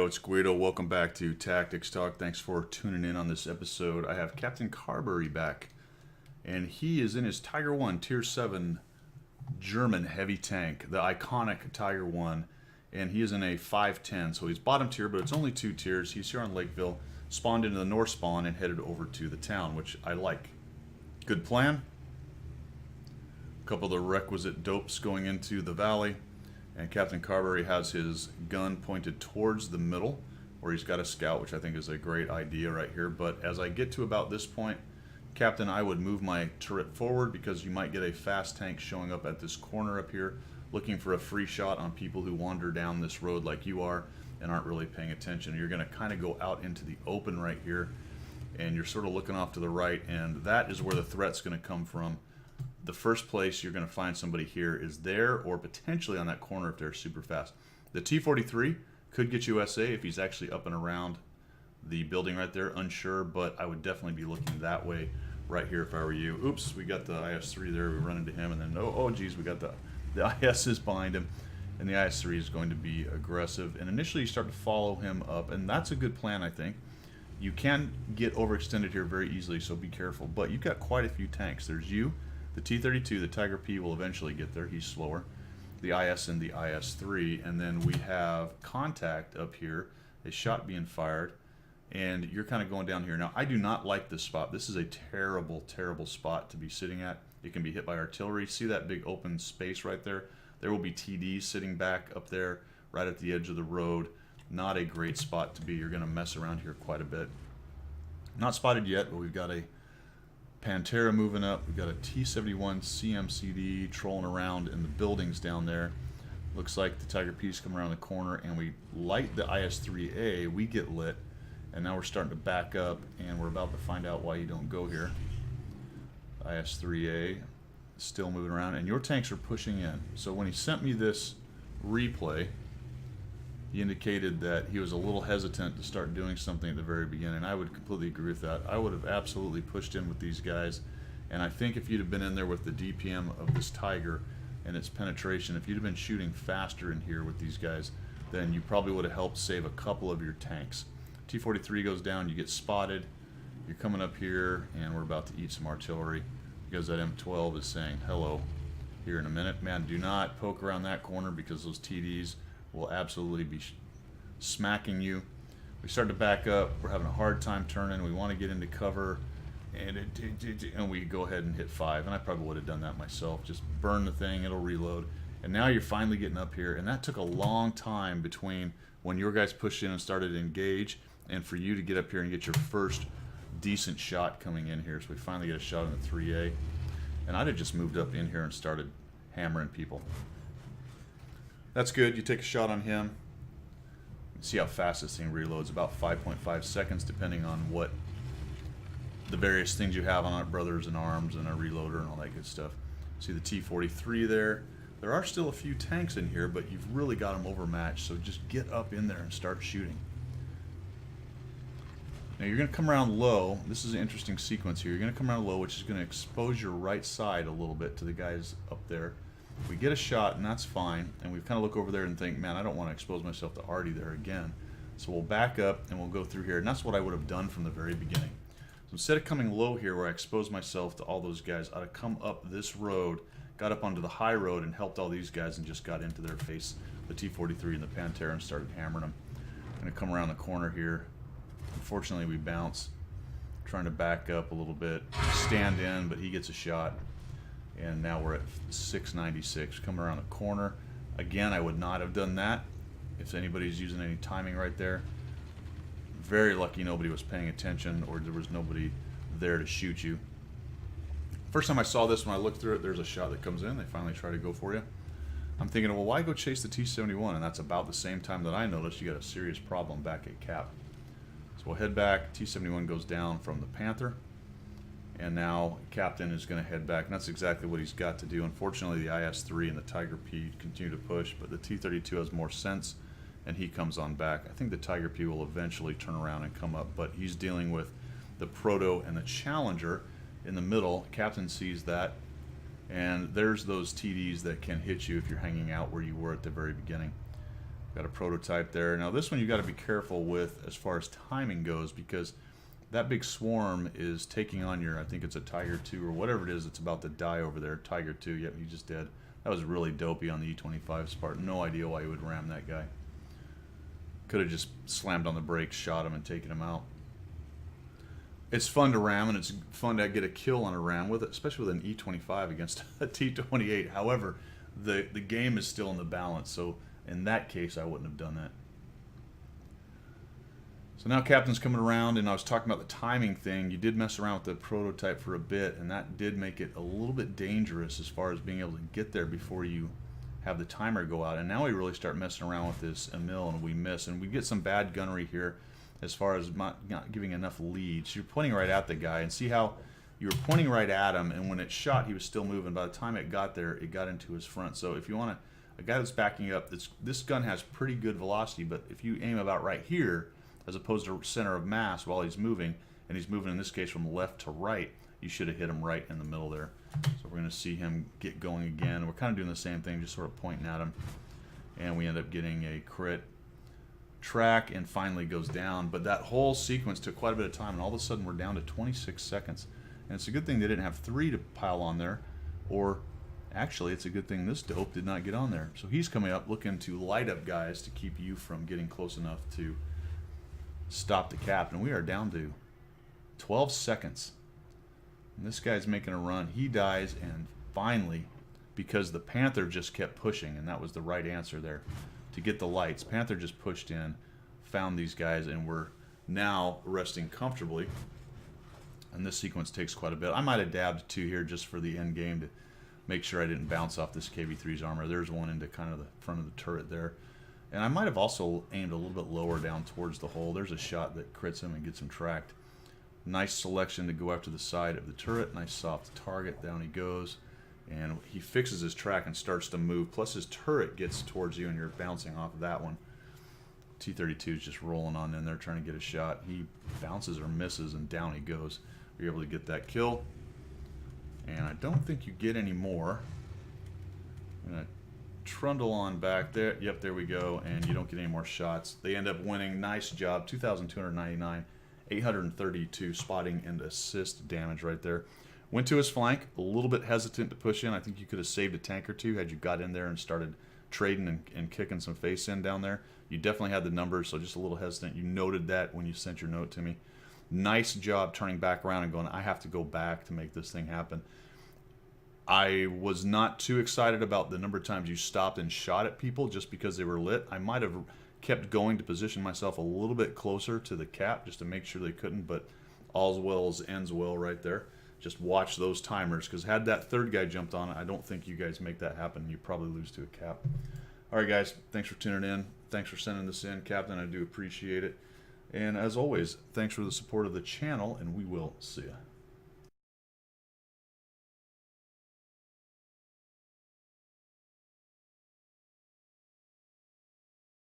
it's Guido. Welcome back to Tactics Talk. Thanks for tuning in on this episode. I have Captain Carberry back, and he is in his Tiger 1 Tier 7 German heavy tank, the iconic Tiger 1, and he is in a 510, so he's bottom tier, but it's only 2 tiers. He's here on Lakeville, spawned into the north spawn, and headed over to the town, which I like. Good plan. A couple of the requisite dopes going into the valley. And Captain Carberry has his gun pointed towards the middle, where he's got a scout, which I think is a great idea right here. But as I get to about this point, Captain, I would move my turret forward because you might get a fast tank showing up at this corner up here, looking for a free shot on people who wander down this road like you are and aren't really paying attention. You're going to kind of go out into the open right here, and you're sort of looking off to the right, and that is where the threat's going to come from. The first place you're going to find somebody here is there or potentially on that corner if they're super fast. The T-43 could get you SA if he's actually up and around the building right there, unsure, but I would definitely be looking that way right here if I were you. Oops, we got the IS-3 there, we run into him, and then oh geez, we got the IS is behind him, and the IS-3 is going to be aggressive, and initially you start to follow him up, and that's a good plan, I think. You can get overextended here very easily, so be careful, but you've got quite a few tanks. There's you. The T-32, the Tiger P will eventually get there. He's slower. The IS and the IS-3. And then we have contact up here. A shot being fired. And you're kind of going down here. Now, I do not like this spot. This is a terrible, terrible spot to be sitting at. It can be hit by artillery. See that big open space right there? There will be TDs sitting back up there right at the edge of the road. Not a great spot to be. You're going to mess around here quite a bit. Not spotted yet, but we've got a Pantera moving up. We've got a T-71 CMCD trolling around in the buildings down there. Looks like the Tiger P's come around the corner, and we light the IS-3A. We get lit, and now we're starting to back up, and we're about to find out why you don't go here. IS-3A still moving around, and your tanks are pushing in. So when he sent me this replay, he indicated that he was a little hesitant to start doing something at the very beginning. I would completely agree with that. I would have absolutely pushed in with these guys, and I think if you'd have been in there with the DPM of this Tiger and its penetration, if you'd have been shooting faster in here with these guys, then you probably would have helped save a couple of your tanks. T-43 goes down, you get spotted, you're coming up here, and we're about to eat some artillery because that M12 is saying hello here in a minute. Man, do not poke around that corner because those TDs will absolutely be smacking you. We start to back up. We're having a hard time turning. We want to get into cover, and we go ahead and hit 5. And I probably would have done that myself. Just burn the thing. It'll reload. And now you're finally getting up here. And that took a long time between when your guys pushed in and started to engage and for you to get up here and get your first decent shot coming in here. So we finally get a shot in the 3A. And I'd have just moved up in here and started hammering people. That's good. You take a shot on him. See how fast this thing reloads. About 5.5 seconds, depending on what the various things you have on it, brothers in arms and a reloader and all that good stuff. See the T-43 there. There are still a few tanks in here, but you've really got them overmatched, so just get up in there and start shooting. Now you're going to come around low. This is an interesting sequence here. You're going to come around low, which is going to expose your right side a little bit to the guys up there. We get a shot, and that's fine, and we kind of look over there and think, man, I don't want to expose myself to Artie there again. So we'll back up, and we'll go through here, and that's what I would have done from the very beginning. So instead of coming low here where I exposed myself to all those guys, I'd have come up this road, got up onto the high road, and helped all these guys and just got into their face, the T-43 and the Pantera, and started hammering them. I'm going to come around the corner here. Unfortunately, we bounce, trying to back up a little bit, stand in, but he gets a shot. And now we're at 696. Coming around the corner. Again, I would not have done that if anybody's using any timing right there. Very lucky nobody was paying attention or there was nobody there to shoot you. First time I saw this, when I looked through it, there's a shot that comes in. They finally try to go for you. I'm thinking, well, why go chase the T-71? And that's about the same time that I noticed you got a serious problem back at Capt. So we'll head back. T-71 goes down from the Panther. And now Captain is going to head back, and that's exactly what he's got to do. Unfortunately, the IS-3 and the Tiger P continue to push, but the T-32 has more sense, and he comes on back. I think the Tiger P will eventually turn around and come up, but he's dealing with the Proto and the Challenger in the middle. Captain sees that, and there's those TDs that can hit you if you're hanging out where you were at the very beginning. Got a prototype there. Now this one you got to be careful with as far as timing goes, because that big swarm is taking on your, I think it's a Tiger 2 or whatever it is that's about to die over there. Tiger 2, yep, he just did. That was really dopey on the E25 Spartan. No idea why he would ram that guy. Could have just slammed on the brakes, shot him, and taken him out. It's fun to ram, and it's fun to get a kill on a ram, with it, especially with an E25 against a T28. However, the game is still in the balance, so in that case, I wouldn't have done that. So now Captain's coming around, and I was talking about the timing thing. You did mess around with the prototype for a bit, and that did make it a little bit dangerous as far as being able to get there before you have the timer go out. And now we really start messing around with this Emil, and we miss. And we get some bad gunnery here as far as not giving enough leads. You're pointing right at the guy, and see how you were pointing right at him, and when it shot, he was still moving. By the time it got there, it got into his front. So if you want a guy that's backing up, this gun has pretty good velocity, but if you aim about right here, as opposed to center of mass while he's moving, and he's moving in this case from left to right, you should have hit him right in the middle there. So we're going to see him get going again. We're kind of doing the same thing, just sort of pointing at him, and we end up getting a crit track and finally goes down. But that whole sequence took quite a bit of time, and all of a sudden we're down to 26 seconds. And it's a good thing they didn't have 3 to pile on there, or actually it's a good thing this dope did not get on there. So he's coming up looking to light up guys to keep you from getting close enough to stop the Cap, and we are down to 12 seconds. And this guy's making a run. He dies, and finally, because the Panther just kept pushing, and that was the right answer there to get the lights. Panther just pushed in, found these guys, and we're now resting comfortably. And this sequence takes quite a bit. I might have dabbed 2 here just for the end game to make sure I didn't bounce off this KV-3's armor. There's one into kind of the front of the turret there. And I might have also aimed a little bit lower down towards the hole. There's a shot that crits him and gets him tracked. Nice selection to go after the side of the turret. Nice soft target. Down he goes. And he fixes his track and starts to move. Plus his turret gets towards you and you're bouncing off of that one. T-32 is just rolling on in there trying to get a shot. He bounces or misses and down he goes. You're able to get that kill. And I don't think you get any more. I'm going to trundle on back there. Yep, there we go. And you don't get any more shots. They end up winning. Nice job. 2,299, 832 spotting and assist damage right there. Went to his flank. A little bit hesitant to push in. I think you could have saved a tank or two had you got in there and started trading and kicking some face in down there. You definitely had the numbers, so just a little hesitant. You noted that when you sent your note to me. Nice job turning back around and going, I have to go back to make this thing happen. I was not too excited about the number of times you stopped and shot at people just because they were lit. I might have kept going to position myself a little bit closer to the Cap just to make sure they couldn't, but all's well as ends well right there. Just watch those timers, because had that third guy jumped on it, I don't think you guys make that happen. You probably lose to a Cap. All right, guys, thanks for tuning in. Thanks for sending this in, Captain. I do appreciate it. And as always, thanks for the support of the channel, and we will see you.